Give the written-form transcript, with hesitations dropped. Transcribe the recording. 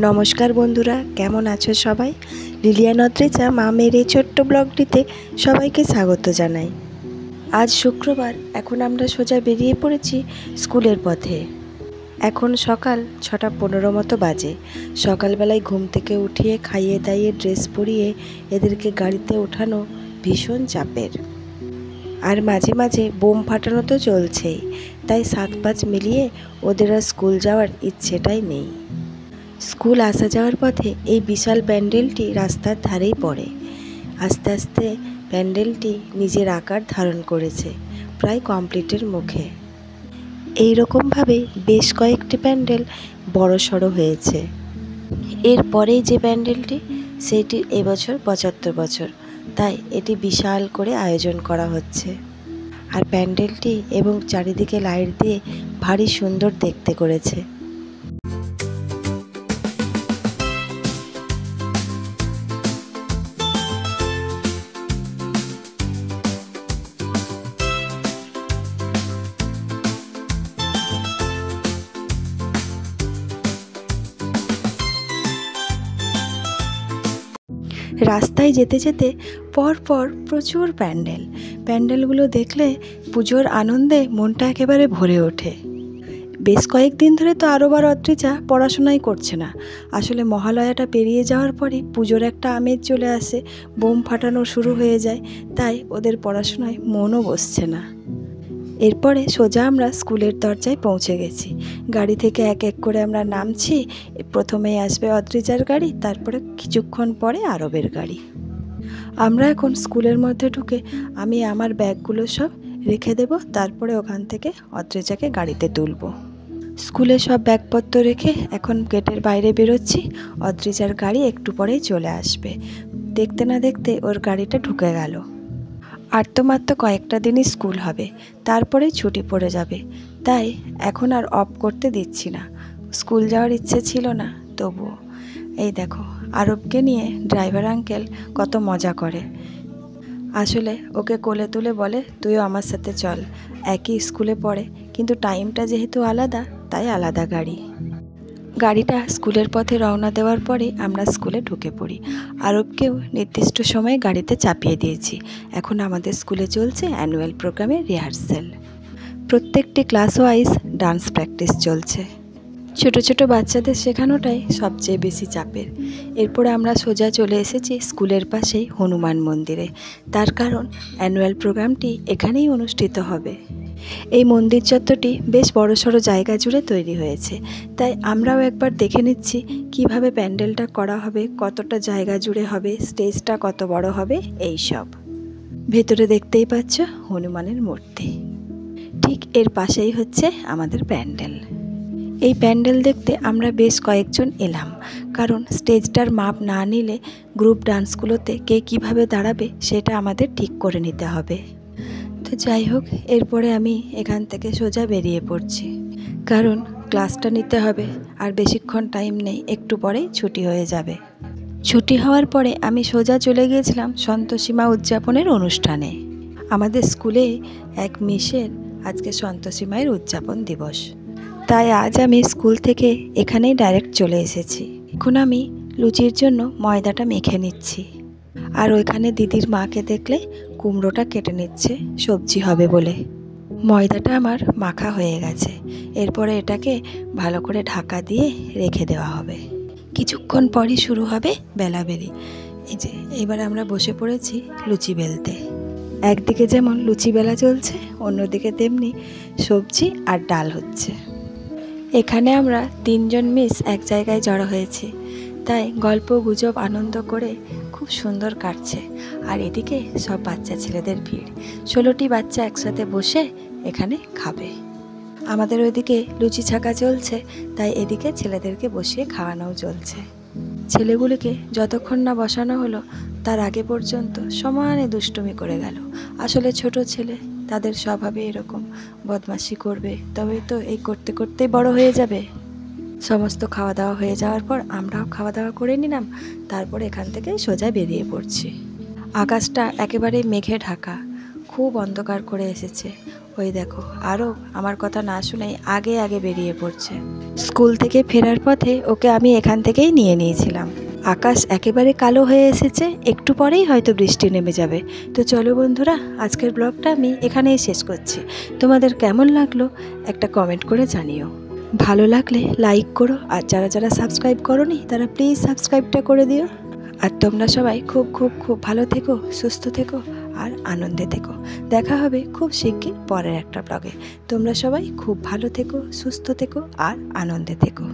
নমস্কার বন্ধুরা, কেমন আছো সবাই? লিলিয়ান অদ্রিজা মামের এই ছোট্ট ব্লগটিতে সবাইকে স্বাগত জানাই। আজ শুক্রবার, এখন আমরা সোজা বেরিয়ে পড়েছি স্কুলের পথে। এখন সকাল 6:15 মতো বাজে। সকালবেলায় ঘুম থেকে উঠিয়ে খাইয়ে দাইয়ে ড্রেস পরিয়ে এদেরকে গাড়িতে ওঠানো ভীষণ চাপের। আর মাঝে মাঝে বোম ফাটানো তো চলছেই, তাই 7-5 মিলিয়ে ওদের আর স্কুল যাওয়ার ইচ্ছেটাই নেই। স্কুল আসা যাওয়ার পথে এই বিশাল প্যান্ডেলটি রাস্তার ধারেই পড়ে। আস্তে আস্তে প্যান্ডেলটি নিজের আকার ধারণ করেছে, প্রায় কমপ্লিটের মুখে। এই রকমভাবে বেশ কয়েকটি প্যান্ডেল বড়সড় হয়েছে। এরপরেই যে প্যান্ডেলটি, সেটি এবছর 75 বছর, তাই এটি বিশাল করে আয়োজন করা হচ্ছে। আর প্যান্ডেলটি এবং চারিদিকে লাইট দিয়ে ভারী সুন্দর দেখতে করেছে। রাস্তায় যেতে যেতে পরপর প্রচুর প্যান্ডেলগুলো দেখলে পুজোর আনন্দে মনটা একেবারে ভরে ওঠে। বেশ কয়েকদিন ধরে তো আরবার অদ্রিজা পড়াশোনাই করছে না। আসলে মহালয়াটা পেরিয়ে যাওয়ার পরই পুজোর একটা আমেজ চলে আসে, বোম ফাটানো শুরু হয়ে যায়, তাই ওদের পড়াশোনায় মনও বসছে না। এরপরে সোজা আমরা স্কুলের দরজায় পৌঁছে গেছি। গাড়ি থেকে এক এক করে আমরা নামছি। প্রথমেই আসবে অদ্রিজার গাড়ি, তারপরে কিছুক্ষণ পরে আরবের গাড়ি। আমরা এখন স্কুলের মধ্যে ঢুকে আমি আমার ব্যাগগুলো সব রেখে দেব, তারপরে ওখান থেকে অদ্রিজাকে গাড়িতে তুলব। স্কুলে সব ব্যাগপত্র রেখে এখন গেটের বাইরে বেরোচ্ছি। অদ্রিজার গাড়ি একটু পরেই চলে আসবে। দেখতে না দেখতে ওর গাড়িটা ঢুকে গেল। আর তো মাত্র কয়েকটা দিনই স্কুল হবে, তারপরে ছুটি পড়ে যাবে, তাই এখন আর অফ করতে দিচ্ছি না। স্কুল যাওয়ার ইচ্ছে ছিল না, তবুও। এই দেখো, আরবকে নিয়ে ড্রাইভার আঙ্কেল কত মজা করে। আসলে ওকে কোলে তুলে বলে, তুইও আমার সাথে চল। একই স্কুলে পড়ে, কিন্তু টাইমটা যেহেতু আলাদা, তাই আলাদা গাড়ি। গাড়িটা স্কুলের পথে রওনা দেওয়ার পরে আমরা স্কুলে ঢুকে পড়ি। আরবকেও নির্দিষ্ট সময়ে গাড়িতে চাপিয়ে দিয়েছি। এখন আমাদের স্কুলে চলছে অ্যানুয়াল প্রোগ্রামের রিহার্সেল। প্রত্যেকটি ক্লাস ওয়াইজ ডান্স প্র্যাকটিস চলছে। ছোট ছোট বাচ্চাদের শেখানোটাই সবচেয়ে বেশি চাপের। এরপরে আমরা সোজা চলে এসেছি স্কুলের পাশেই হনুমান মন্দিরে। তার কারণ অ্যানুয়াল প্রোগ্রামটি এখানেই অনুষ্ঠিত হবে। এই মন্দির চত্বরটি বেশ বড়সড় জায়গা জুড়ে তৈরি হয়েছে, তাই আমরাও একবার দেখে নিচ্ছি কিভাবে প্যান্ডেলটা করা হবে, কতটা জায়গা জুড়ে হবে, স্টেজটা কত বড় হবে, এই সব। ভেতরে দেখতেই পাচ্ছ হনুমানের মূর্তি। ঠিক এর পাশেই হচ্ছে আমাদের প্যান্ডেল। এই প্যান্ডেল দেখতে আমরা বেশ কয়েকজন এলাম, কারণ স্টেজটার মাপ না নিলে গ্রুপ ডান্সগুলোতে কে কীভাবে দাঁড়াবে সেটা আমাদের ঠিক করে নিতে হবে। তো যাই হোক, এরপরে আমি এখান থেকে সোজা বেরিয়ে পড়ছি, কারণ ক্লাসটা নিতে হবে। আর বেশিক্ষণ টাইম নেই, একটু পরেই ছুটি হয়ে যাবে। ছুটি হওয়ার পরে আমি সোজা চলে গিয়েছিলাম সন্তোষী মা উদযাপনের অনুষ্ঠানে। আমাদের স্কুলে এক মিসের আজকে সন্তোষী মায়ের উদযাপন দিবস, তাই আজ আমি স্কুল থেকে এখানেই ডাইরেক্ট চলে এসেছি। এখন আমি লুচির জন্য ময়দাটা মেখে নিচ্ছি। আর ওইখানে দিদির মাকে দেখলে কুমড়োটা কেটে নিচ্ছে সবজি হবে বলে। ময়দাটা আমার মাখা হয়ে গেছে। এরপরে এটাকে ভালো করে ঢাকা দিয়ে রেখে দেওয়া হবে। কিছুক্ষণ পরই শুরু হবে বেলাবেলি। এই যে এবার আমরা বসে পড়েছি লুচি বেলতে। একদিকে যেমন লুচি বেলা চলছে, অন্যদিকে তেমনি সবজি আর ডাল হচ্ছে। এখানে আমরা 3 জন মিস এক জায়গায় জড়ো হয়েছি, তাই গল্প গুজব আনন্দ করে খুব সুন্দর কাটছে। আর এদিকে সব বাচ্চা ছেলেদের ভিড়। 16টি বাচ্চা একসাথে বসে এখানে খাবে। আমাদের ওইদিকে লুচি ছাকা চলছে, তাই এদিকে ছেলেদেরকে বসিয়ে খাওয়ানোও চলছে। ছেলেগুলিকে যতক্ষণ না বসানো হলো, তার আগে পর্যন্ত সমানে দুষ্টুমি করে গেল। আসলে ছোট ছেলে, তাদের স্বভাবে এরকম, বদমাশি করবে, তবে তো এই করতে করতেই বড় হয়ে যাবে। সমস্ত খাওয়া দাওয়া হয়ে যাওয়ার পর আমরাও খাওয়া দাওয়া করে নিলাম। তারপর এখান থেকে সোজা বেরিয়ে পড়ছি। আকাশটা একেবারে মেঘে ঢাকা, খুব অন্ধকার করে এসেছে। ওই দেখো আরও আমার কথা না শুনেই আগে আগে বেরিয়ে পড়ছে। স্কুল থেকে ফেরার পথে ওকে আমি এখান থেকেই নিয়ে নিয়েছিলাম। আকাশ একেবারে কালো হয়ে এসেছে, একটু পরেই হয়তো বৃষ্টি নেমে যাবে। তো চলো বন্ধুরা, আজকের ব্লগটা আমি এখানেই শেষ করছি। তোমাদের কেমন লাগলো একটা কমেন্ট করে জানিও। ভালো লাগলে লাইক করো, আর যারা যারা সাবস্ক্রাইব করোনি তারা প্লিজ সাবস্ক্রাইবটা করে দিও। আর তোমরা সবাই খুব খুব খুব ভালো থেকো, সুস্থ থেকো আর আনন্দে থেকো। দেখা হবে খুব শিগগির পরের একটা ব্লগে। তোমরা সবাই খুব ভালো থেকো, সুস্থ থেকো আর আনন্দে থেকো।